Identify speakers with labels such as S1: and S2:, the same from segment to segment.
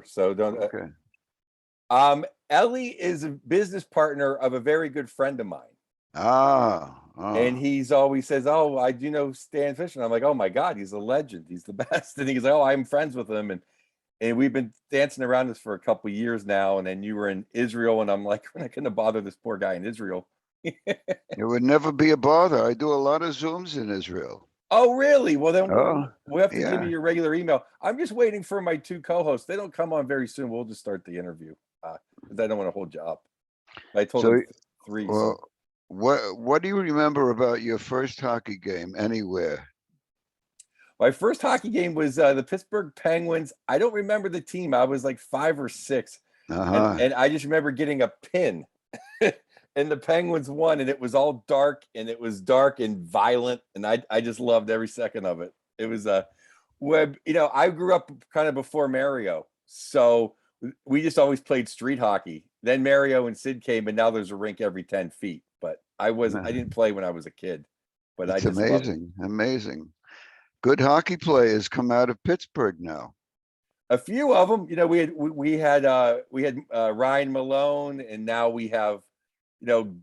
S1: So don't.
S2: Okay.
S1: Ellie is a business partner of a very good friend of mine. And
S2: Ah.
S1: he's always says, "Oh, I do know Stan Fischler." And I'm like, "Oh my God, he's a legend. He's the best." And he's like, "Oh, I'm friends with him." And we've been dancing around this for a couple of years now. And then you were in Israel, and I'm like, we're not going to bother this poor guy in Israel.
S2: It would never be a bother. I do a lot of Zooms in Israel.
S1: Oh, really? Well, then
S2: Oh,
S1: we'll have to give me
S2: yeah.
S1: your regular email. I'm just waiting for my two co-hosts. They don't come on very soon. We'll just start the interview because I don't want to hold you up. I told
S2: So,
S1: them three. So
S2: well, what do you remember about your first hockey game anywhere?
S1: my first hockey game was the Pittsburgh Penguins. I don't remember the team. I was like 5 or 6,
S2: Uh-huh.
S1: and I just remember getting a pin, and the Penguins won, and it was all dark, and it was dark and violent, and I just loved every second of it. It was web. I grew up kind of before Mario, so we just always played street hockey. Then Mario and Sid came, and now there's a rink every 10 feet. But I didn't play when I was a kid, but I
S2: It's
S1: just loved it.
S2: amazing, amazing. Good hockey players come out of Pittsburgh now.
S1: A few of them, we had Ryan Malone, and now we have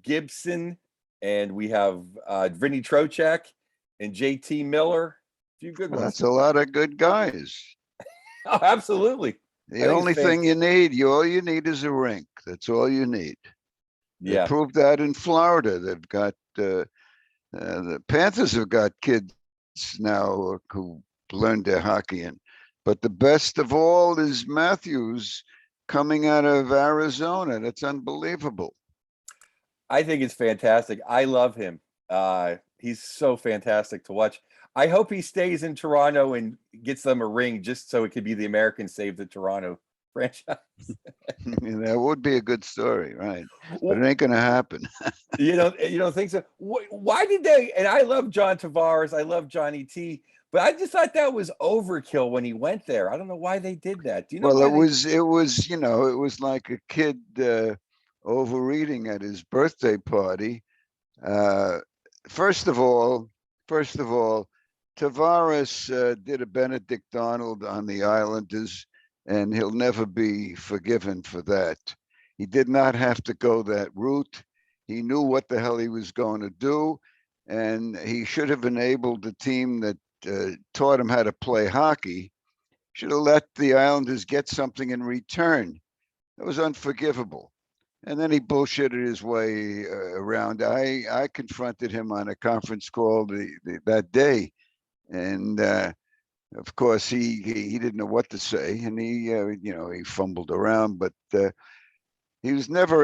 S1: Gibson, and we have Vinny Trocheck and JT Miller. A few good
S2: Well,
S1: ones.
S2: that's a lot of good guys.
S1: Oh, absolutely. I
S2: The
S1: think
S2: only
S1: it's
S2: thing all you need is a rink. That's all you need. They
S1: yeah.
S2: proved that in Florida. They've got the Panthers have got kids now who learned their hockey in. But the best of all is Matthews coming out of Arizona. That's unbelievable.
S1: I think it's fantastic. I love him. He's so fantastic to watch. I hope he stays in Toronto and gets them a ring just so it could be the American Save the Toronto franchise.
S2: That would be a good story, right? But
S1: Well,
S2: it ain't going to happen.
S1: you don't think so? Why did they? And I love John Tavares. I love Johnny T. But I just thought that was overkill when he went there. I don't know why they did that. Do you know
S2: Well,
S1: why
S2: it
S1: they?
S2: was it was it was like a kid overeating at his birthday party. Uh, first of all, first of all, Tavares did a Benedict Arnold on the Islanders, and he'll never be forgiven for that. He did not have to go that route. He knew what the hell he was going to do, and he should have enabled the team that taught him how to play hockey. Should have let the Islanders get something in return. That was unforgivable. And then he bullshitted his way around. I confronted him on a conference call that day, and of course he didn't know what to say, and he fumbled around, but he's never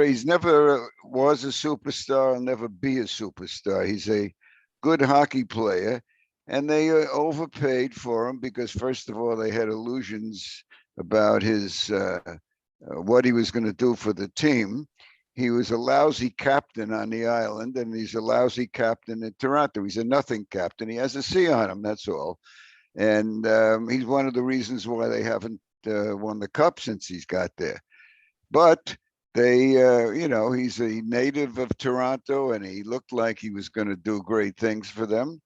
S2: was a superstar and never be a superstar. He's a good hockey player, and they overpaid for him because first of all they had illusions about his what he was going to do for the team. He was a lousy captain on the island, and he's a lousy captain in Toronto. He's a nothing captain. He has a C on him, that's all. And he's one of the reasons why they haven't won the cup since he's got there. But he's a native of Toronto, and he looked like he was going to do great things for them.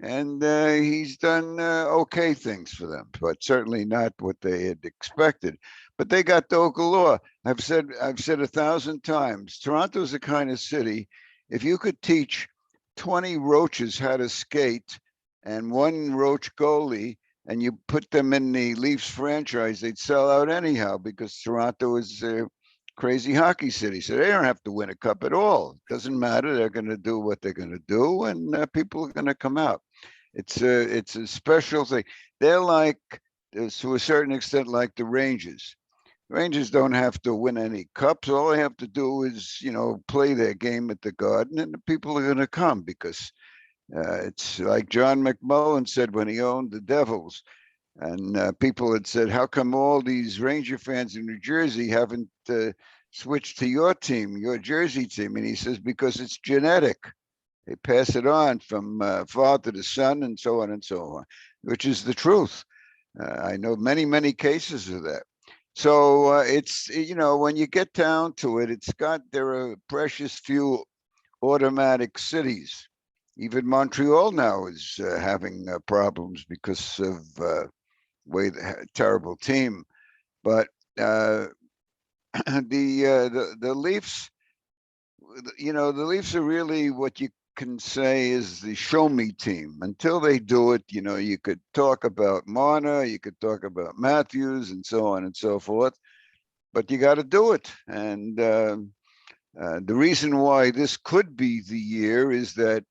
S2: And he's done okay things for them, but certainly not what they had expected. But they got dough galore. I've said 1,000 times, Toronto's the kind of city, if you could teach 20 roaches how to skate and one roach goalie, and you put them in the Leafs franchise, they'd sell out anyhow because Toronto is a crazy hockey city. So they don't have to win a cup at all. It doesn't matter. They're going to do what they're going to do, and people are going to come out. It's a special thing. They're like, to a certain extent, like the Rangers. Rangers don't have to win any cups. All they have to do is, play their game at the Garden, and the people are going to come because it's like John McMullen said when he owned the Devils. And people had said, how come all these Ranger fans in New Jersey haven't switched to your team, your Jersey team? And he says, because it's genetic. They pass it on from father to son and so on and so on, which is the truth. I know many, many cases of that. So it's, when you get down to it, there are precious few automatic cities. Even Montreal now is having problems because of way the terrible team. But uh, the Leafs, the Leafs are really what you can say is the show me team. Until they do it, you could talk about Marner, you could talk about Matthews, and so on and so forth, but you got to do it. And the reason why this could be the year is that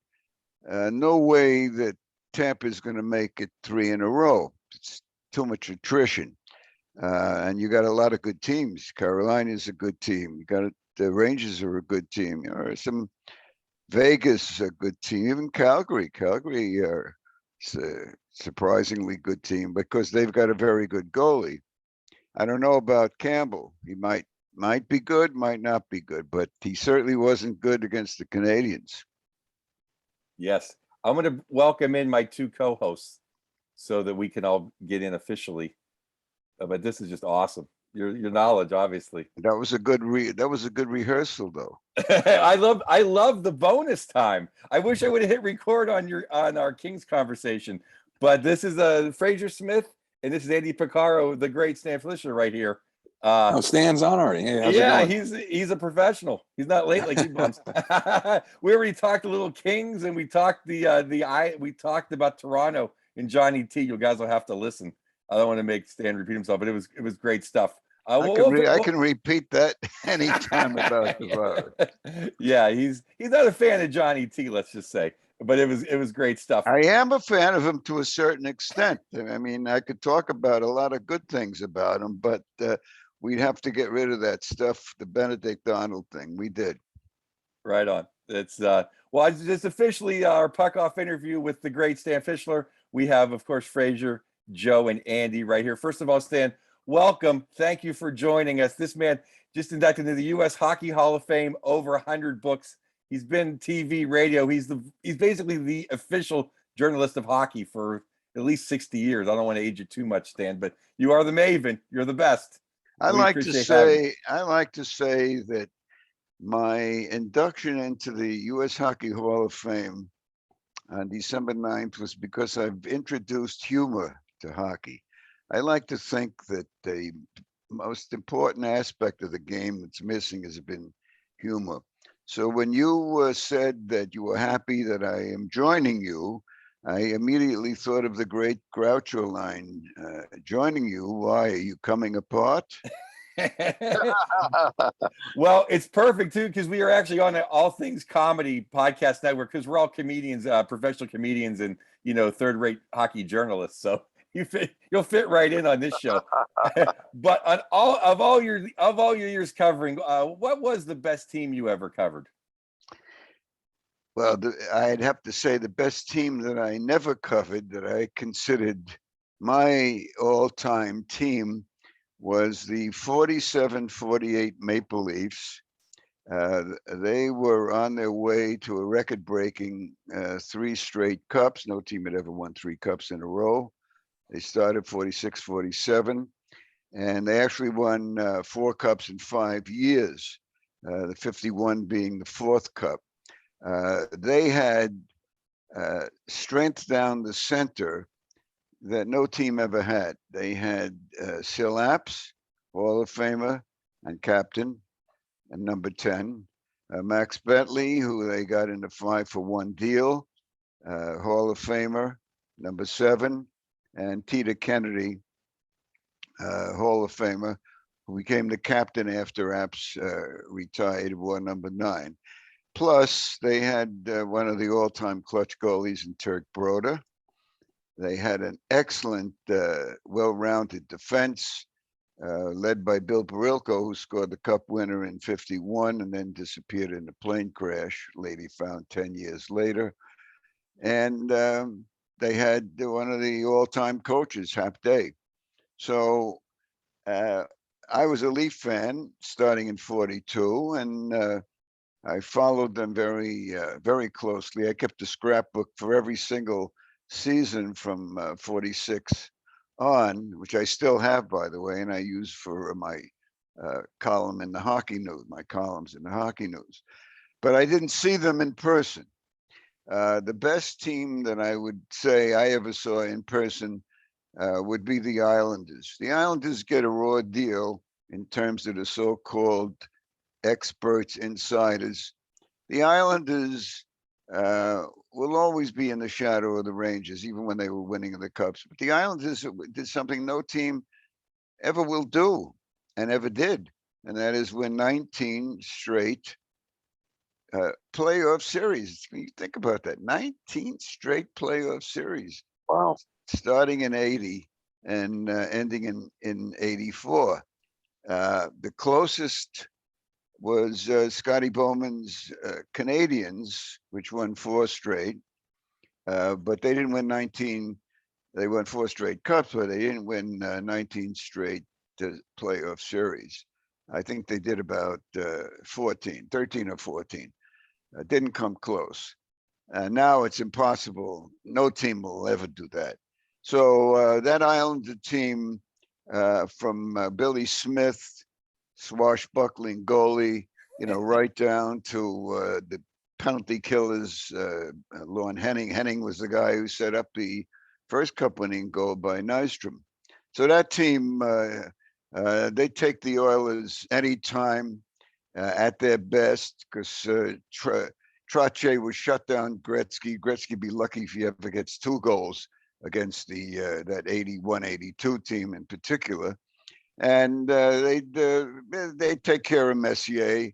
S2: no way that Tampa is going to make it three in a row. It's too much attrition. And you got a lot of good teams. Carolina is a good team. You got the Rangers are a good team. Some Vegas is a good team. Even Calgary. Calgary are a surprisingly good team because they've got a very good goalie. I don't know about Campbell. He might be good, might not be good, but he certainly wasn't good against the Canadians.
S1: Yes. I'm going to welcome in my two co-hosts so that we can all get in officially. But this is just awesome. Your knowledge, obviously.
S2: That was a good rehearsal, though.
S1: I love the bonus time. I wish I would have hit record on our Kings conversation, but this is Fraser Smith and this is Andy Picaro, the great Stan Fischler right here.
S3: Stan's on already. Hey, how's
S1: Yeah,
S3: it going?
S1: he's a professional. He's not late like you bunch. We already talked a little Kings, and we talked we talked about Toronto and Johnny T. You guys will have to listen. I don't want to make Stan repeat himself, but it was great stuff.
S2: I can repeat that anytime about the virus.
S1: Yeah, he's not a fan of Johnny T. Let's just say, but it was great stuff.
S2: I am a fan of him to a certain extent. I mean, I could talk about a lot of good things about him, but we'd have to get rid of that stuff, the Benedict Arnold thing. We did.
S1: Right on. It's well, it's officially our puck off interview with the great Stan Fischler. We have, of course, Fraser, Joe, and Andy right here. First of all, Stan, welcome. Thank you for joining us. This man just inducted into the U.S. Hockey Hall of Fame, over 100 books. He's been TV, radio. He's basically the official journalist of hockey for at least 60 years. I don't want to age you too much, Stan, but you are the maven. You're the best.
S2: I like to say that my induction into the U.S. Hockey Hall of Fame on December 9th was because I've introduced humor to hockey. I like to think that the most important aspect of the game that's missing has been humor. So when you said that you were happy that I am joining you, I immediately thought of the great Groucho line, joining you, why, are you coming apart?
S1: Well, it's perfect too, because we are actually on an all things comedy podcast network, because we're all comedians, professional comedians, and third-rate hockey journalists. So you'll fit right in on this show. But on all your years covering, what was the best team you ever covered?
S2: Well, I'd have to say the best team that I never covered, that I considered my all-time team, was the 47-48 Maple Leafs. They were on their way to a record-breaking 3 straight cups. No team had ever won 3 cups in a row. They started 46-47, and they actually won 4 cups in 5 years, the 51 being the 4th cup. They had strength down the center that no team ever had. They had Silaps, Hall of Famer and captain, and number 10. Max Bentley, who they got in a 5-for-1 deal, Hall of Famer, number 7, and Tita Kennedy, Hall of Famer, who became the captain after Apps retired, wore number 9. Plus, they had one of the all-time clutch goalies in Turk Broda. They had an excellent, well-rounded defense, led by Bill Barilko, who scored the cup winner in 51 and then disappeared in a plane crash, lady found 10 years later. And they had one of the all-time coaches, Hap Day. So I was a Leaf fan starting in 42, and I followed them very, very closely. I kept a scrapbook for every single season from 46 on, which I still have, by the way, and I use for my column in the Hockey News, my columns in the Hockey News. But I didn't see them in person. The best team that I would say I ever saw in person would be the Islanders. The Islanders get a raw deal in terms of the so-called experts, insiders. The Islanders will always be in the shadow of the Rangers, even when they were winning the Cups. But the Islanders did something no team ever will do and ever did, and that is win 19 straight playoff series. You think about that, 19 straight playoff series.
S3: Wow.
S2: Starting in 80 and ending in 84. The closest was Scotty Bowman's Canadians, which won 4 straight, but they didn't win 19. They won 4 straight cups, but they didn't win 19 straight playoff series. I think they did about 13 or 14. Didn't come close. Now it's impossible. No team will ever do that. So that Islander team from Billy Smith, swashbuckling goalie, right down to the penalty killers, Lorne Henning. Henning was the guy who set up the first cup-winning goal by Nystrom. So that team, they take the Oilers anytime at their best, because Trottier was shut down Gretzky. Gretzky be lucky if he ever gets 2 goals against that 81-82 team in particular. And they take care of Messier.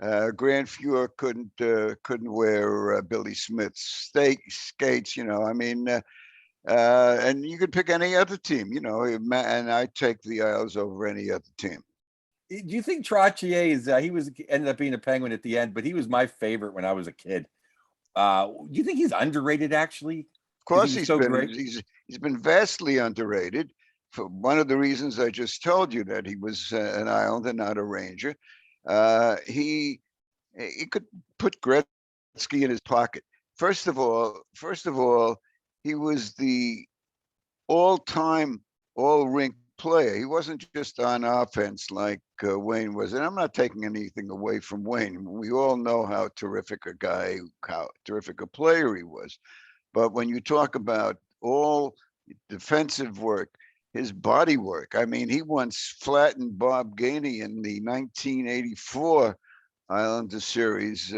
S2: Grant Fuhr couldn't wear Billy Smith's skates. And you could pick any other team, and I take the Isles over any other team.
S1: Do you think Trottier is? Ended up being a Penguin at the end, but he was my favorite when I was a kid. Do you think he's underrated? Actually,
S2: of course,
S1: he's
S2: been vastly underrated for one of the reasons I just told you, that he was an Islander, not a Ranger. He could put Gretzky in his pocket. First of all, he was the all-time all-rink player. He wasn't just on offense like Wayne was. And I'm not taking anything away from Wayne. We all know how terrific a guy, how terrific a player he was. But when you talk about all defensive work, his body work, I mean, he once flattened Bob Gainey in the 1984 Islander series.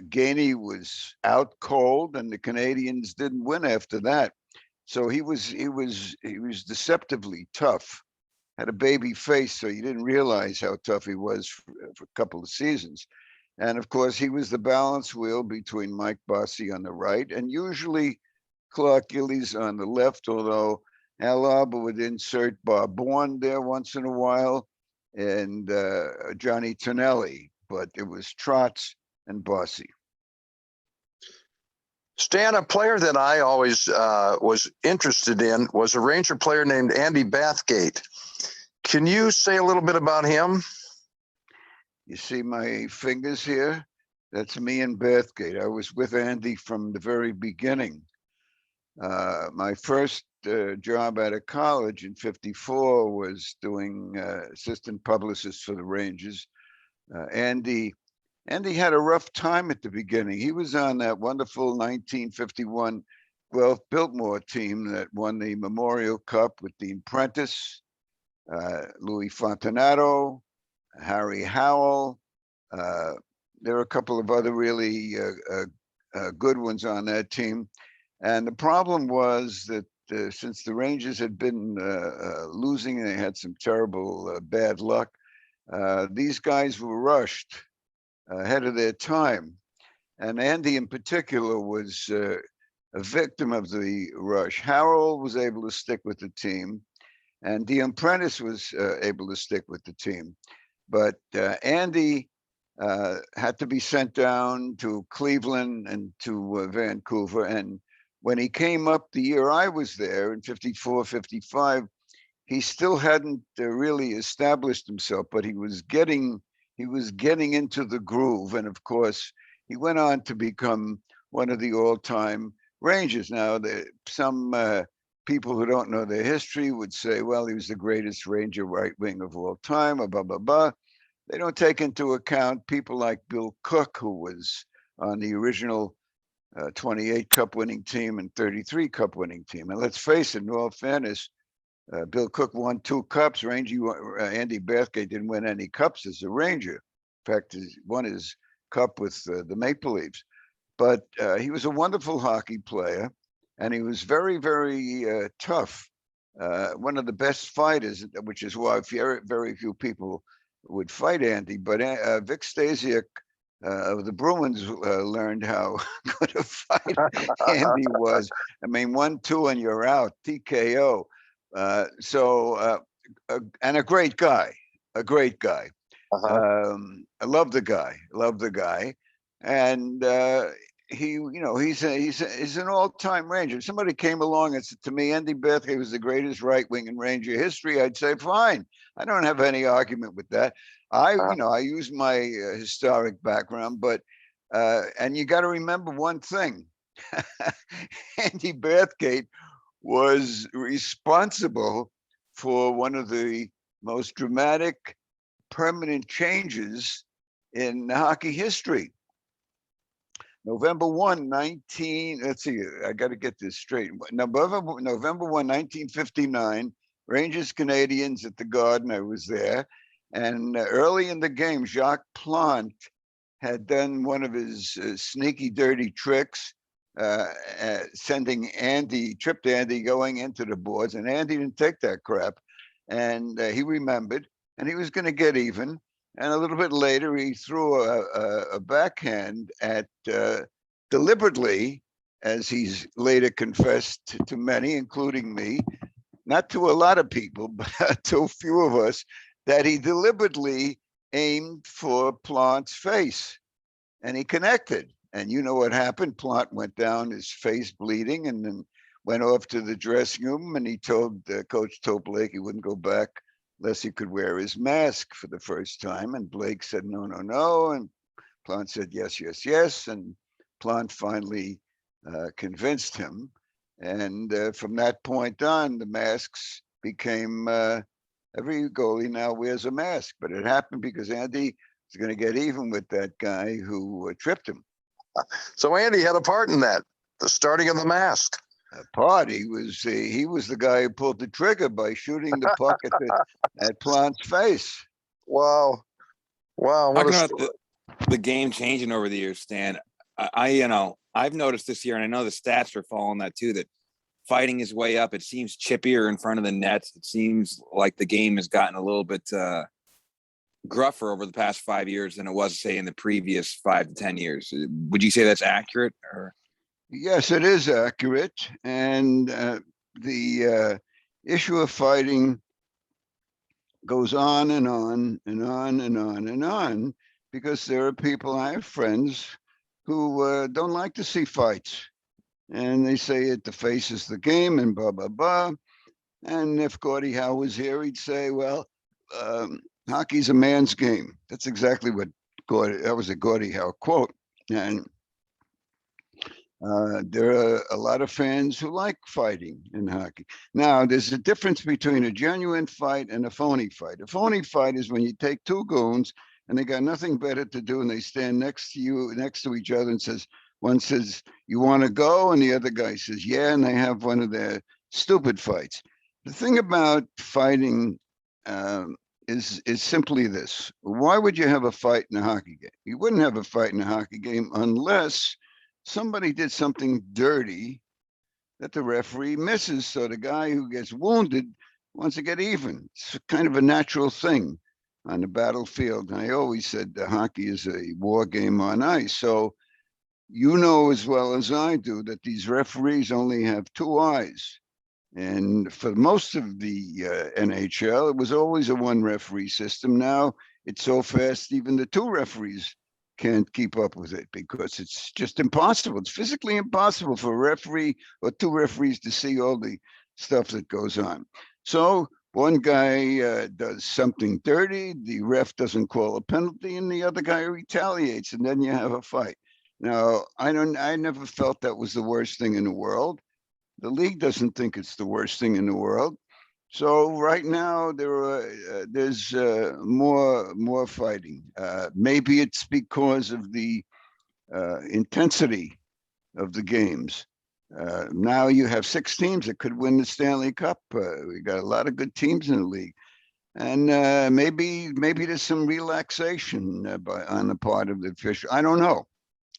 S2: Gainey was out cold, and the Canadians didn't win after that. So he was deceptively tough. Had a baby face, so you didn't realize how tough he was for a couple of seasons. And of course, he was the balance wheel between Mike Bossy on the right and usually Clark Gillies on the left, although Al Arbour would insert Bob Bourne there once in a while and Johnny Tonelli, but it was Trotz and Bossy.
S4: Stan, a player that I always was interested in was a Ranger player named Andy Bathgate. Can you say a little bit about him?
S2: You see my fingers here? That's me and Bathgate. I was with Andy from the very beginning. My first job out of college in '54 was doing assistant publicist for the Rangers. Andy had a rough time at the beginning. He was on that wonderful 1951 Guelph Biltmore team that won the Memorial Cup with Dean Prentice, Louis Fontanato, Harry Howell. There were a couple of other really good ones on that team. And the problem was that since the Rangers had been losing, they had some terrible bad luck. These guys were rushed ahead of their time. And Andy in particular was a victim of the rush. Harold was able to stick with the team, and Dean Prentice was able to stick with the team. But Andy had to be sent down to Cleveland and to Vancouver. And when he came up the year I was there in '54, '55, he still hadn't really established himself, but he was getting into the groove. And of course, he went on to become one of the all-time Rangers. Now, some people who don't know their history would say, well, he was the greatest Ranger right wing of all time, blah, blah, blah. They don't take into account people like Bill Cook, who was on the original 28 Cup winning team and 33 Cup winning team. And let's face it, in all fairness, Bill Cook won 2 cups. Andy Bathgate didn't win any cups as a Ranger. In fact, he won his cup with the Maple Leafs. But he was a wonderful hockey player, and he was very, very tough. One of the best fighters, which is why very few people would fight Andy. But Vic Stasiuk of the Bruins learned how good a fighter Andy was. I mean, 1-2 and you're out, TKO. And a great guy. I love the guy, and he's an all-time Ranger. If somebody came along and said to me, Andy Bathgate was the greatest right wing in Ranger history, I'd say, fine. I don't have any argument with that. I use my historic background, but and you got to remember one thing: Andy Bathgate was responsible for one of the most dramatic, permanent changes in hockey history. November 1, let's see, I got to get this straight. November 1, 1959, Rangers Canadiens at the Garden. I was there. And early in the game, Jacques Plante had done one of his sneaky, dirty tricks, tripped Andy going into the boards. And Andy didn't take that crap. And he remembered, and he was going to get even. And a little bit later, he threw a backhand at deliberately, as he's later confessed to many, including me, not to a lot of people, but to a few of us, that he deliberately aimed for Plante's face, and he connected. And you know what happened? Plante went down, his face bleeding, and then went off to the dressing room, and he told Coach Blake he wouldn't go back unless he could wear his mask for the first time. And Blake said, no, no, no. And Plante said, yes, yes, yes. And Plante finally convinced him. And from that point on, the masks became, every goalie now wears a mask. But it happened because Andy was going to get even with that guy who tripped him.
S4: So Andy had a part in that, the starting of the mask.
S2: He was the guy who pulled the trigger by shooting the puck at Plante's face.
S4: Wow.
S3: Talking about the game changing over the years, Stan, I've noticed this year, and I know the stats are following that too, that fighting is way up. It seems chippier in front of the nets. It seems like the game has gotten a little bit gruffer over the past 5 years than it was, say, in the previous 5 to 10 years. Would you say that's accurate? Or?
S2: Yes, it is accurate. And the issue of fighting goes on and on and on and on and on, because there are people, I have friends who don't like to see fights. And they say it defaces the game and blah, blah, blah. And if Gordie Howe was here, he'd say, well, hockey's a man's game. That's exactly what that was a Gordie Howe quote. And there are a lot of fans who like fighting in hockey. Now, there's a difference between a genuine fight and a phony fight. A phony fight is when you take two goons and they got nothing better to do, and they stand next to each other, and one says, you want to go? And the other guy says, yeah, and they have one of their stupid fights. The thing about fighting is simply this. Why would you have a fight in a hockey game? You wouldn't have a fight in a hockey game unless somebody did something dirty that the referee misses. So the guy who gets wounded wants to get even. It's kind of a natural thing on the battlefield. And I always said hockey is a war game on ice. So you know as well as I do that these referees only have two eyes. And for most of the NHL, it was always a one referee system. Now it's so fast, even the two referees can't keep up with it because it's just impossible. It's physically impossible for a referee or two referees to see all the stuff that goes on. So one guy does something dirty, the ref doesn't call a penalty, and the other guy retaliates, and then you have a fight. Now, I never felt that was the worst thing in the world. The league doesn't think it's the worst thing in the world. So right now there's more fighting. Maybe it's because of the intensity of the games. Now you have 6 teams that could win the Stanley Cup. We got a lot of good teams in the league, and maybe there's some relaxation on the part of the official. I don't know.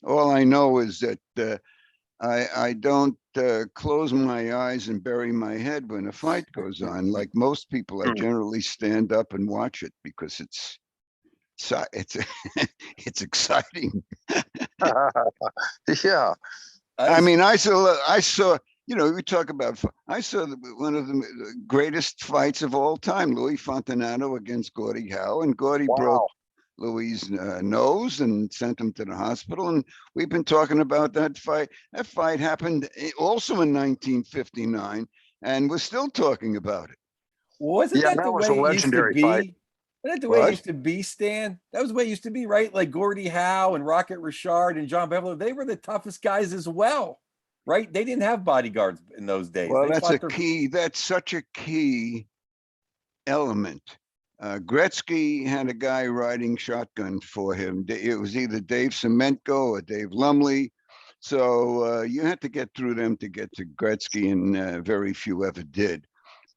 S2: All I know is that I don't close my eyes and bury my head when a fight goes on. Like most people, I generally stand up and watch it because it's it's exciting.
S4: Yeah.
S2: I mean, I saw, you know, we talk about, I saw one of the greatest fights of all time, Louis Fontanato against Gordie Howe, and Gordie broke Louis' nose and sent him to the hospital. And we've been talking about that fight. That fight happened also in 1959, and we're still talking about it.
S1: Wasn't that the
S4: was
S1: way
S4: a
S1: it used to
S4: legendary
S1: be?
S4: fight.
S1: Wasn't that the way it
S2: What?
S1: used to be, Stan? That was the way it used to be, right? Like Gordie Howe and Rocket Richard and John Beverly, they were the toughest guys as well, right? They didn't have bodyguards in those days.
S2: Well,
S1: They
S2: that's a
S1: fought their
S2: key. That's such a key element. Gretzky had a guy riding shotgun for him. It was either Dave Semenko or Dave Lumley. So you had to get through them to get to Gretzky, and very few ever did.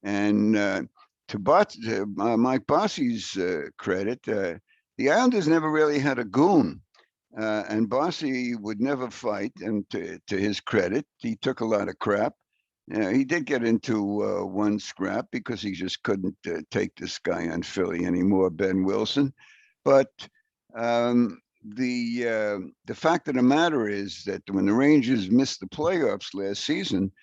S2: And to Mike Bossy's credit, the Islanders never really had a goon. And Bossy would never fight, and to his credit, he took a lot of crap. He did get into one scrap because he just couldn't take this guy on Philly anymore, Ben Wilson. But the fact of the matter is that when the Rangers missed the playoffs last season,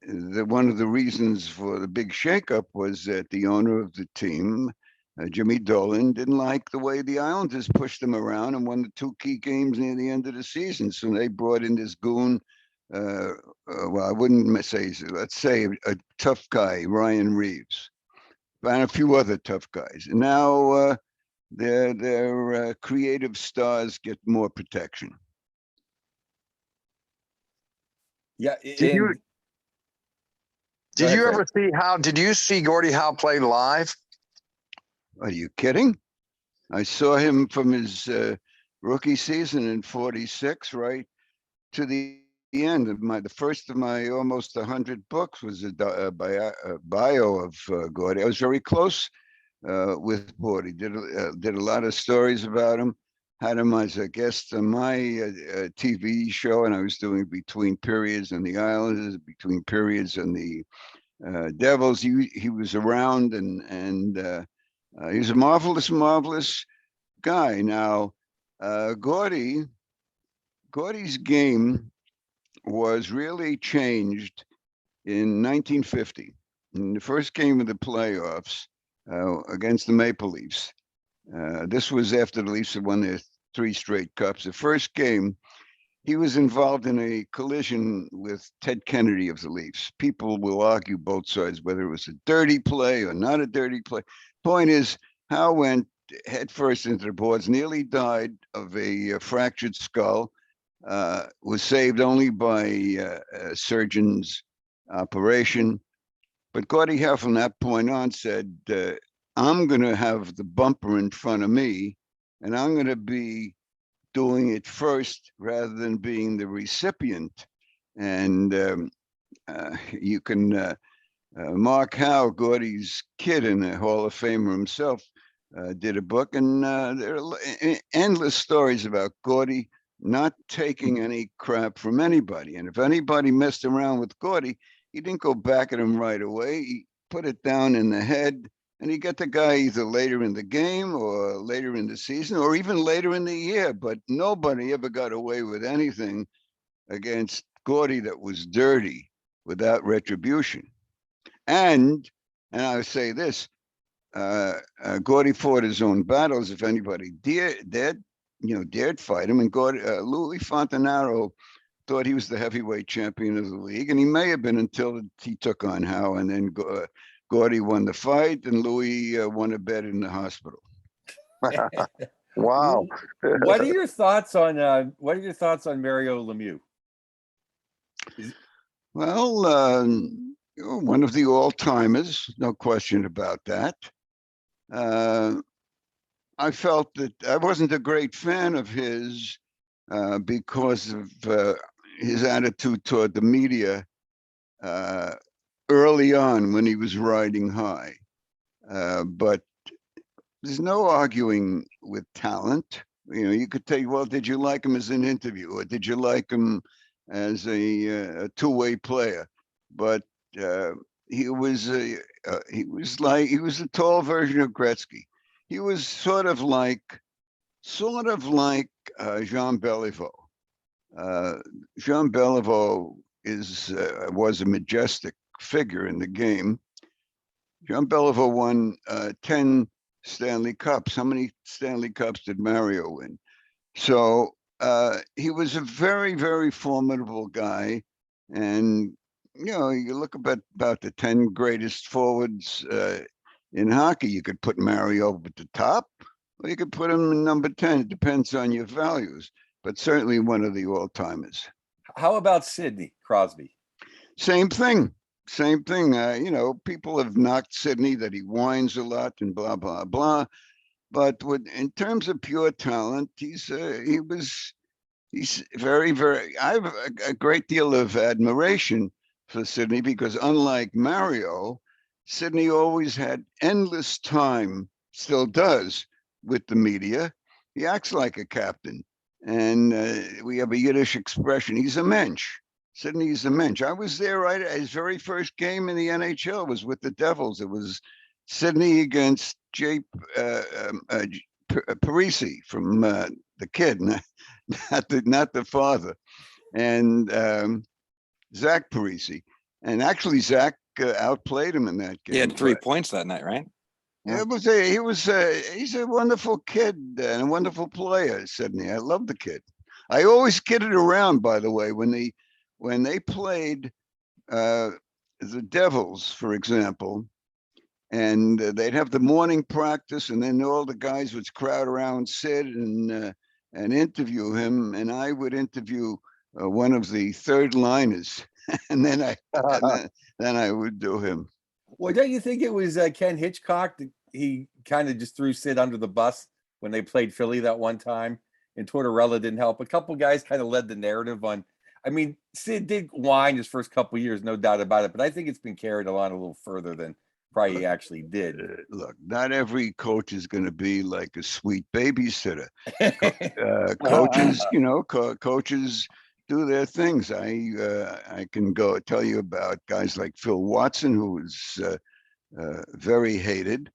S2: one of the reasons for the big shakeup was that the owner of the team, Jimmy Dolan, didn't like the way the Islanders pushed them around and won the 2 key games near the end of the season. So they brought in this goon. Well, I wouldn't say, let's say a tough guy, Ryan Reeves, and a few other tough guys. And now their creative stars get more protection.
S1: yeah.
S4: Did you ever see did you see Gordie Howe play live?
S2: Are you kidding? I saw him from his rookie season in '46, right to the end of the first of my almost 100 books was a bio of Gordie. I was very close with Gordie. Did a lot of stories about him. Had him as a guest on my TV show, and I was doing Between Periods and the Islanders, Between Periods and the Devils. He was around, and he was a marvelous guy. Now, Gordie's game was really changed in 1950 in the first game of the playoffs against the Maple Leafs. This was after the Leafs had won their 3 straight cups. The first game, he was involved in a collision with Ted Kennedy of the Leafs. People will argue both sides whether it was a dirty play or not a dirty play. Point is, Howe went headfirst into the boards, nearly died of a fractured skull, was saved only by a surgeon's operation. But Gordie Howe from that point on said, I'm going to have the bumper in front of me, and I'm going to be doing it first rather than being the recipient. And you can, Mark Howe, Gordie's kid and a Hall of Famer himself, did a book, and there are endless stories about Gordie not taking any crap from anybody. And if anybody messed around with Gordie, he didn't go back at him right away. He put it down in the head, and he got the guy either later in the game or later in the season or even later in the year. But nobody ever got away with anything against Gordie that was dirty without retribution. And I would say this, Gordie fought his own battles. If anybody dared fight him, and Louis Fontanato thought he was the heavyweight champion of the league, and he may have been until he took on Howe, and then Gordie won the fight, and Louis won a bed in the hospital.
S4: Wow.
S1: What are your thoughts on Mario Lemieux?
S2: Well, one of the all-timers, no question about that. I felt that I wasn't a great fan of his because of his attitude toward the media early on when he was riding high. But there's no arguing with talent. You could say, well, did you like him as an interview, or did you like him as a two-way player? But he was a tall version of Gretzky. He was sort of like Jean Beliveau. Jean Beliveau was a majestic figure in the game. Jean Beliveau won 10 Stanley Cups. How many Stanley Cups did Mario win? So he was a very, very formidable guy. And, you look about the 10 greatest forwards in hockey, you could put Mario at the top, or you could put him in number 10. It depends on your values, but certainly one of the all-timers.
S1: How about Sidney Crosby?
S2: Same thing. People have knocked Sidney that he whines a lot and blah, blah, blah. But in terms of pure talent, he's very, very, I have a great deal of admiration for Sidney, because unlike Mario, Sidney always had endless time, still does, with the media. He acts like a captain. And we have a Yiddish expression, he's a mensch. Sidney's a mensch. I was there right at his very first game in the NHL was with the Devils. It was Sidney against Jay Parisi from the kid, not the father, and Zach Parisi. And actually, Zach outplayed him in that game.
S3: He had 3 points that night, right?
S2: He's a wonderful kid and a wonderful player, Sidney. I love the kid. I always kidded around, by the way, when they played the Devils, for example, and they'd have the morning practice, and then all the guys would crowd around Sid and interview him, and I would interview one of the third liners, and then I would do him.
S1: Well, don't you think it was Ken Hitchcock that he kind of just threw Sid under the bus when they played Philly that one time, and Tortorella didn't help? A couple guys kind of led the narrative on. I mean, Sid did whine his first couple years, no doubt about it, but I think it's been carried along a little further than probably he actually did.
S2: Look, not every coach is going to be like a sweet babysitter. Coaches do their things. I can go tell you about guys like Phil Watson, who was very hated,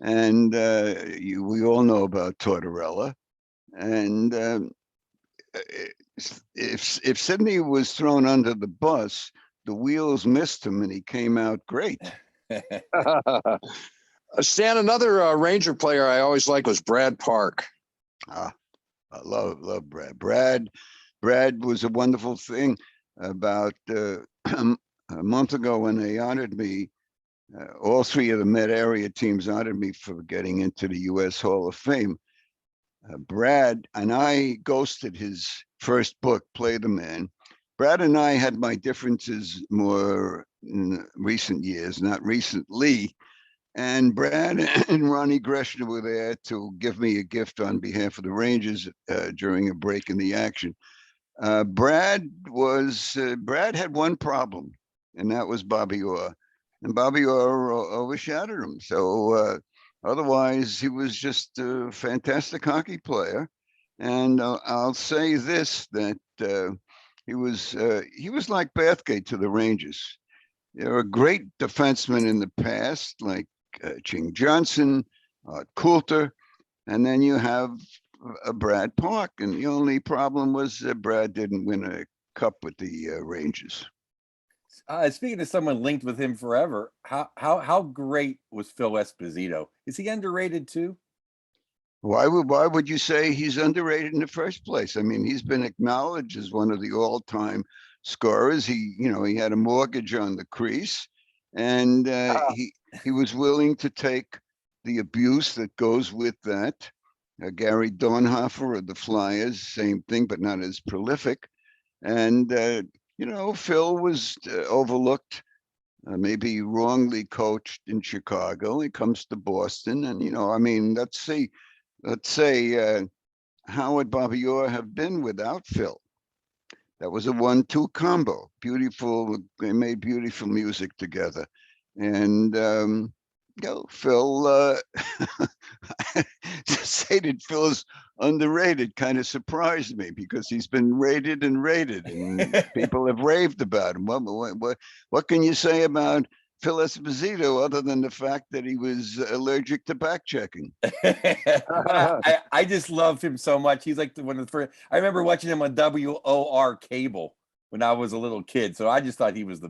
S2: and we all know about Tortorella. And if Sidney was thrown under the bus, the wheels missed him, and he came out great.
S4: Stan, another Ranger player I always liked was Brad Park.
S2: I love Brad. Brad was a wonderful thing. About a month ago, when they honored me, all 3 of the Met area teams honored me for getting into the U.S. Hall of Fame. Brad and I ghosted his first book, Play the Man. Brad and I had my differences more in recent years, not recently. And Brad and Ronnie Gresham were there to give me a gift on behalf of the Rangers during a break in the action. Brad had one problem, and that was Bobby Orr. And Bobby Orr overshadowed him. So otherwise, he was just a fantastic hockey player. And I'll say this, that he was like Bathgate to the Rangers. There were great defensemen in the past, like Ching Johnson, Coulter, and then you have Brad Park. And the only problem was Brad didn't win a cup with the Rangers.
S1: Speaking of someone linked with him forever, how great was Phil Esposito? Is he underrated too?
S2: Why would you say he's underrated in the first place? I mean, he's been acknowledged as one of the all-time scorers. He had a mortgage on the crease, and he was willing to take the abuse that goes with that. Gary Dornhofer of the Flyers, same thing, but not as prolific. And Phil was overlooked, maybe wrongly coached in Chicago. He comes to Boston, and let's say how would Bobby Orr have been without Phil? That was a 1-2 combo. Beautiful. They made beautiful music together. And, Phil, to say that Phil is underrated kind of surprised me because he's been rated, and people have raved about him. What can you say about Phil Esposito other than the fact that he was allergic to back checking?
S1: I just love him so much. He's like one of the first. I remember watching him on WOR cable when I was a little kid. So I just thought he was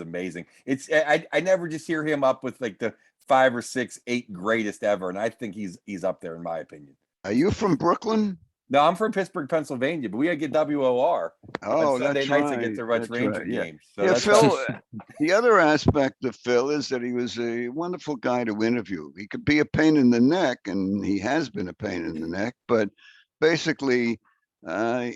S1: amazing. I never just hear him up with like the 5 or 6, 8 greatest ever, and I think he's up there in my opinion.
S2: Are you from Brooklyn?
S1: No, I'm from Pittsburgh, Pennsylvania, but we gotta get WOR.
S2: Oh,
S1: on Sunday
S2: that's
S1: nights
S2: right.
S1: I get to watch
S2: That's
S1: Ranger
S2: right. Yeah.
S1: games. So
S2: Yeah,
S1: that's
S2: Phil. The other aspect of Phil is that he was a wonderful guy to interview. He could be a pain in the neck, and he has been a pain in the neck, but basically, a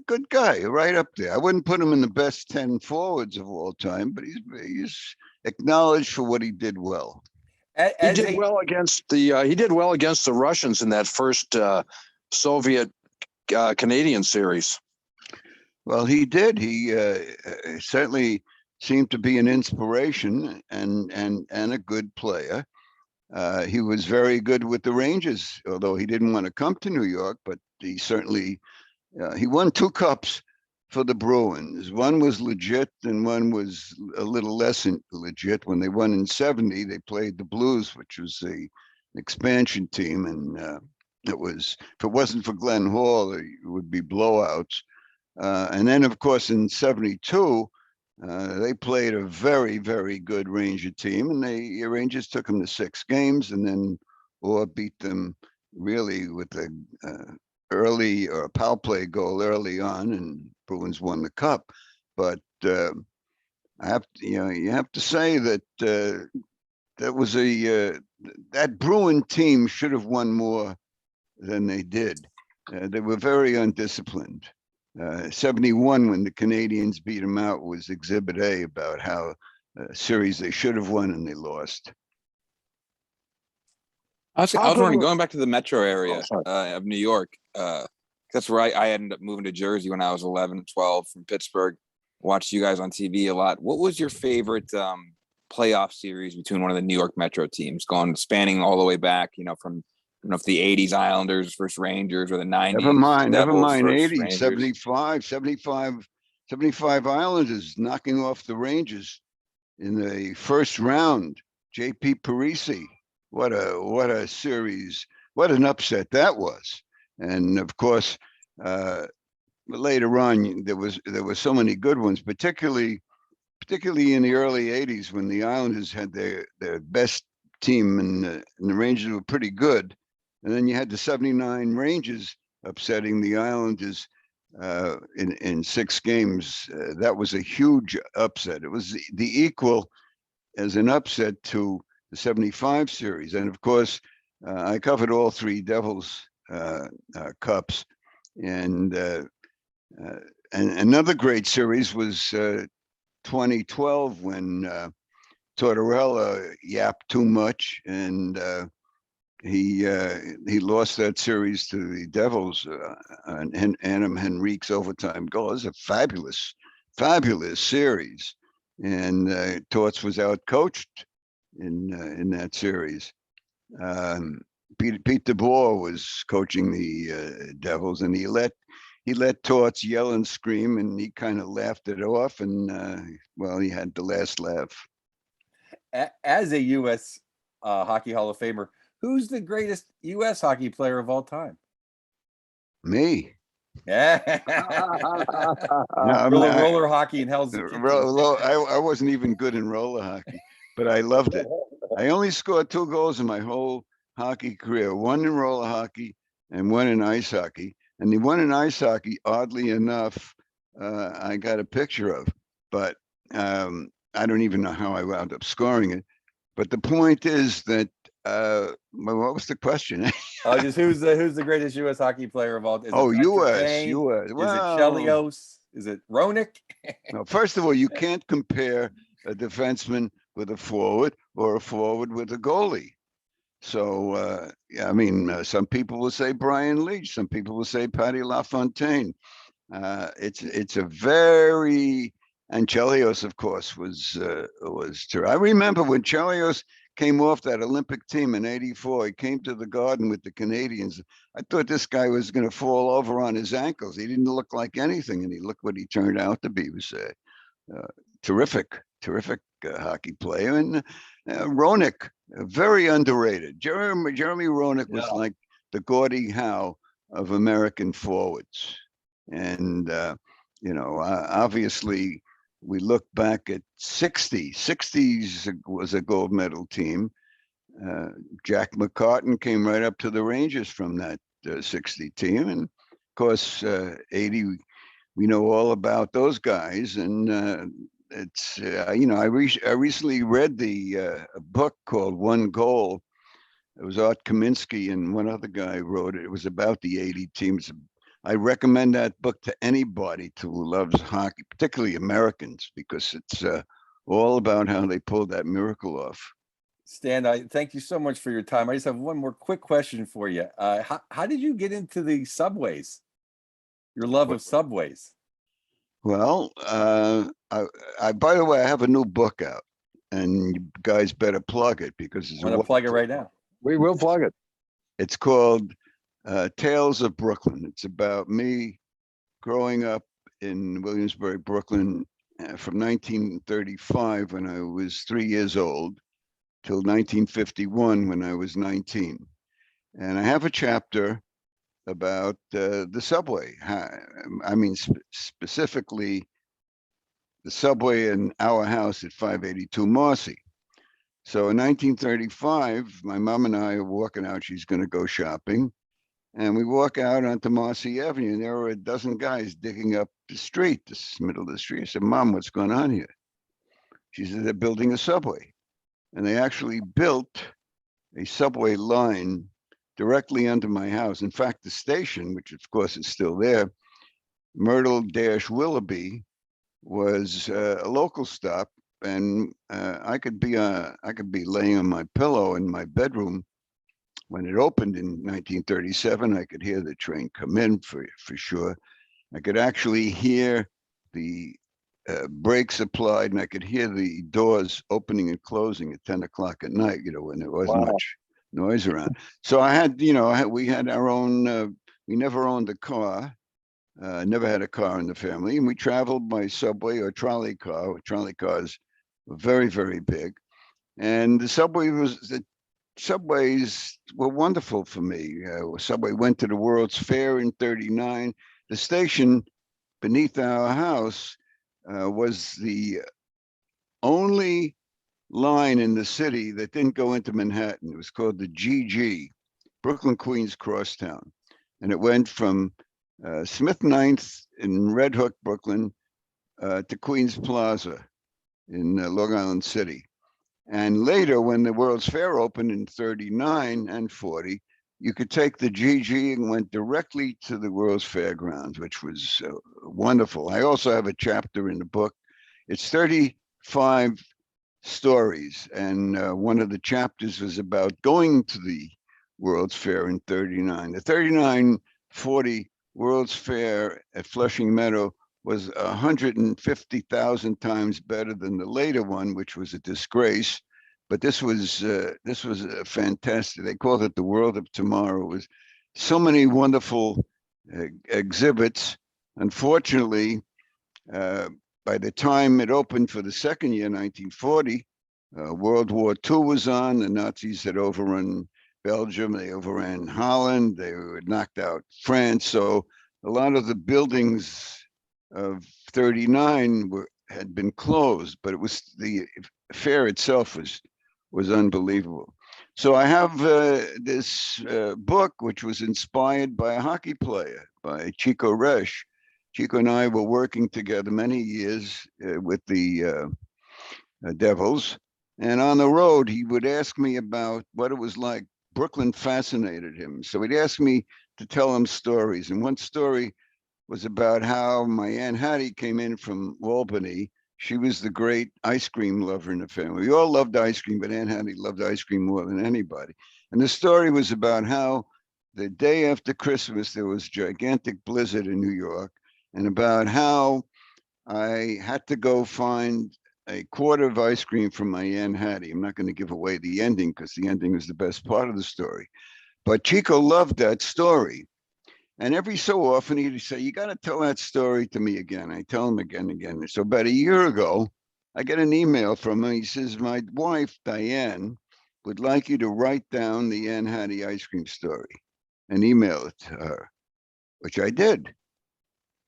S2: good guy, right up there. I wouldn't put him in the best 10 forwards of all time, but he's acknowledged for what he did well.
S4: He did well against the Russians in that first Soviet Canadian series.
S2: Well, he did. He certainly seemed to be an inspiration and a good player. He was very good with the Rangers, although he didn't want to come to New York, but he certainly he won 2 cups for the Bruins. One was legit and one was a little less legit. When they won in 70, they played the Blues, which was the expansion team. And it was, if it wasn't for Glenn Hall, it would be blowouts. And then, of course, in 72, they played a very, very good Ranger team, and the Rangers took them to 6 games, and then Orr beat them really with the early or power play goal early on, and Bruins won the cup. But I have to, you have to say that that was that Bruin team should have won more than they did. They were very undisciplined. 71, when the Canadians beat them out, was Exhibit A about how a series they should have won and they lost.
S3: I was wondering, going back to the metro area of New York, that's where I ended up moving to Jersey when I was 11, 12 from Pittsburgh. Watched you guys on TV a lot. What was your favorite playoff series between one of the New York Metro teams, spanning all the way back, from I don't know if the 80s Islanders versus Rangers or the 90s.
S2: Never mind 80s,
S3: Rangers.
S2: 75 Islanders knocking off the Rangers in the first round. J.P. Parisi, what a series, what an upset that was. And of course, later on, there were so many good ones, particularly in the early 80s when the Islanders had their best team and the Rangers were pretty good. And then you had the 79 Rangers upsetting the Islanders in 6 games. That was a huge upset. It was the equal as an upset to the 75 series. And of course, I covered all 3 Devils Cups. And another great series was 2012 when Tortorella yapped too much, and he lost that series to the Devils, and Adam Henrique's overtime goal. It was a fabulous series, and Torts was out coached in that series. Pete DeBoer was coaching the Devils, and he let Torts yell and scream, and he kind of laughed it off, and he had the last laugh.
S1: As a U.S. Hockey Hall of Famer, who's the greatest U.S. hockey player of all time?
S2: Me.
S1: Yeah. roller hockey in Helsinki.
S2: I wasn't even good in roller hockey, but I loved it. I only scored 2 goals in my whole hockey career, 1 in roller hockey and 1 in ice hockey. And the 1 in ice hockey, oddly enough, I got a picture of, but I don't even know how I wound up scoring it. But the point is that what was the question?
S1: Just who's the greatest U.S. hockey player of all time?
S2: U.S.
S1: Well, is it Chelios? Is it Roenick?
S2: No, first of all, you can't compare a defenseman with a forward or a forward with a goalie. So, some people will say Brian Leach. Some people will say Patty LaFontaine. It's a very, and Chelios, of course, was true. I remember when Chelios came off that Olympic team in '84. He came to the Garden with the Canadians. I thought this guy was going to fall over on his ankles. He didn't look like anything, and he looked what he turned out to be. He was terrific hockey player. And Roenick, very underrated. Jeremy Roenick was like the Gordie Howe of American forwards. And, obviously, we look back at 60s was a gold medal team. Jack McCartan came right up to the Rangers from that 60 team. And, of course, 80, we know all about those guys. And it's, I recently read a book called One Goal. It was Art Kaminsky and one other guy wrote it. It was about the 80 teams. I recommend that book to anybody who loves hockey, particularly Americans, because it's all about how they pulled that miracle off.
S1: Stan, I thank you so much for your time. I just have one more quick question for you. How did you get into the subways? Your love of subways?
S2: Well, I by the way, I have a new book out, and you guys better plug it because it's.
S1: I'm going to plug it right now.
S5: We will plug it.
S2: It's called Tales of Brooklyn. It's about me growing up in Williamsburg, Brooklyn, from 1935 when I was 3 years old till 1951 when I was 19. And I have a chapter about the subway. I mean, specifically the subway in our house at 582 Marcy. So in 1935, my mom and I are walking out. She's going to go shopping. And we walk out onto Marcy Avenue, and there were a dozen guys digging up the street, this middle of the street. I said, Mom, what's going on here? She said, they're building a subway. And they actually built a subway line directly under my house. In fact, the station, which of course is still there, Myrtle-Willoughby, was a local stop. And I could be laying on my pillow in my bedroom. When it opened in 1937, I could hear the train come in for sure. I could actually hear the brakes applied, and I could hear the doors opening and closing at 10 o'clock at night, when there wasn't much noise around. So I had, we had our own, we never owned a car, never had a car in the family, and we traveled by subway or trolley car. Trolley cars were very, very big. And the subways were wonderful for me. Subway went to the World's Fair in '39. The station beneath our house was the only line in the city that didn't go into Manhattan. It was called the GG, Brooklyn Queens Crosstown. And it went from Smith Ninth in Red Hook, Brooklyn, to Queens Plaza in Long Island City. And later, when the World's Fair opened in '39 and '40, you could take the GG and went directly to the World's Fairgrounds, which was wonderful. I also have a chapter in the book. It's 35 stories, and one of the chapters was about going to the World's Fair in '39. The '39-40 World's Fair at Flushing Meadow was 150,000 times better than the later one, which was a disgrace. But this was fantastic. They called it the World of Tomorrow. It was so many wonderful exhibits. Unfortunately, by the time it opened for the second year, 1940, World War II was on. The Nazis had overrun Belgium. They overran Holland. They were knocked out France. So a lot of the buildings of '39 had been closed, but it was the fair itself was unbelievable. So I have this book, which was inspired by a hockey player, by Chico Resch. Chico and I were working together many years with the Devils, and on the road he would ask me about what it was like. Brooklyn fascinated him, so he'd ask me to tell him stories. And one story was about how my Aunt Hattie came in from Albany. She was the great ice cream lover in the family. We all loved ice cream, but Aunt Hattie loved ice cream more than anybody. And the story was about how the day after Christmas, there was a gigantic blizzard in New York. and about how I had to go find a quart of ice cream from my Aunt Hattie. I'm not going to give away the ending because the ending is the best part of the story. But Chico loved that story. And every so often he'd say, you got to tell that story to me again. I tell him again and again. So about a year ago, I get an email from him. He says, my wife, Diane, would like you to write down the Aunt Hattie ice cream story and email it to her, which I did.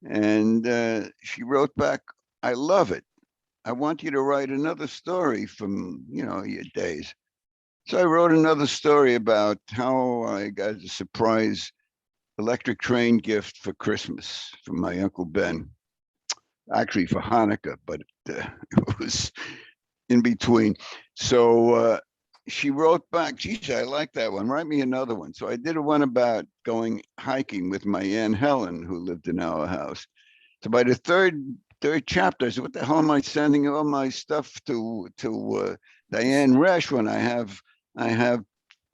S2: And she wrote back, I love it. I want you to write another story from, your days. So I wrote another story about how I got a surprise electric train gift for Christmas from my Uncle Ben. Actually for Hanukkah, but it was in between. So she wrote back, geez, I like that one. Write me another one. So I did one about going hiking with my Aunt Helen, who lived in our house. So by the third chapter, I said, what the hell am I sending all my stuff to Diane Resch when I have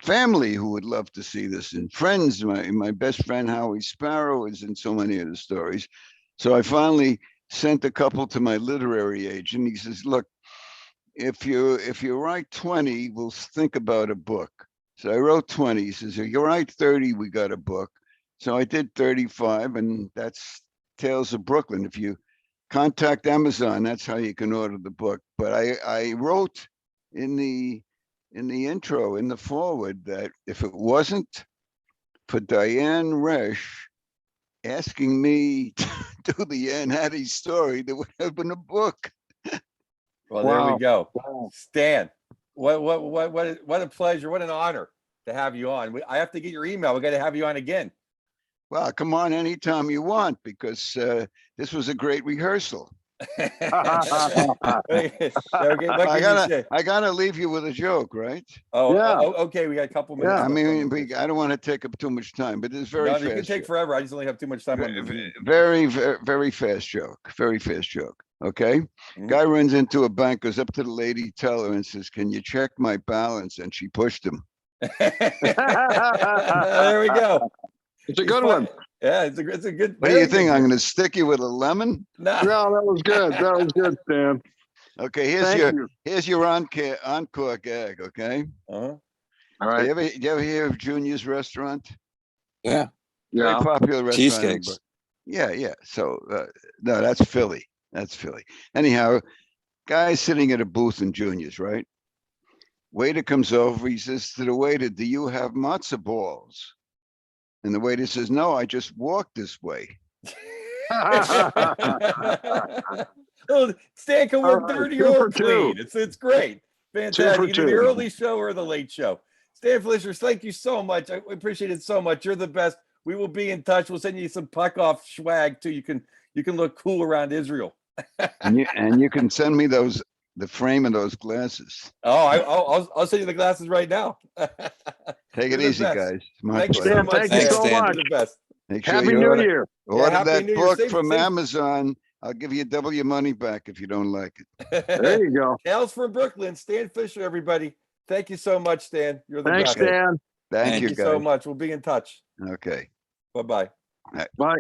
S2: family who would love to see this, and friends. My best friend Howie Sparrow is in so many of the stories. So I finally sent a couple to my literary agent. He says, look, if you write 20, we'll think about a book. So I wrote 20. He says, if you write 30, we got a book. So I did 35, and that's Tales of Brooklyn. If you contact Amazon, that's how you can order the book. But I wrote in the intro, in the forward, that if it wasn't for Diane Resch asking me to do the Aunt Hattie story, there would have been a book.
S1: Well, there we go. Stan, what a pleasure. What an honor to have you on. I have to get your email. We got to have you on again.
S2: Well, come on anytime you want, because this was a great rehearsal. I gotta leave you with a joke, right?
S1: Okay. We got a couple minutes.
S2: I mean, I don't want to take up too much time, but it's very fast.
S1: You can take forever. I just only have too much time.
S2: Very, very fast joke. Very fast joke. Okay. Guy runs into a bank, goes up to the lady teller and says, "Can you check my balance?" And she pushed him.
S1: There we go.
S5: It's a good one.
S1: Yeah, it's a good.
S2: What do you think? I'm going to stick you with a lemon?
S1: No,
S5: that was good. That was good, Stan.
S2: Okay, here's your encore gag. Okay.
S5: All right.
S2: You ever hear of Junior's Restaurant?
S3: Yeah.
S2: Very popular restaurant.
S3: Cheesecakes.
S2: Yeah. So no, that's Philly. Anyhow, guy's sitting at a booth in Junior's, right? Waiter comes over. He says to the waiter, "Do you have matzo balls?" And the waiter says, "No, I just walked this way."
S1: Oh, Stan can work dirty or clean. It's great. Fantastic. Either the early show or the late show. Stan Fischler, thank you so much. I appreciate it so much. You're the best. We will be in touch. We'll send you some puck off swag too. You can look cool around Israel.
S2: and you can send me the frame of those glasses.
S1: I'll send you the glasses right now.
S2: Take it easy, guys.
S1: Thank you so much.
S5: Thank you so much.
S1: You're the best.
S5: Happy New Year.
S2: Order that book from Amazon. I'll give you double your money back if you don't like it.
S5: There you go.
S1: Tales from Brooklyn, Stan Fischler, everybody. Thank you so much, Stan. You're the
S5: Thanks,
S1: best.
S5: Stan.
S2: Thank you, guys.
S1: So much. We'll be in touch.
S2: Okay.
S1: Bye-bye.
S5: Bye.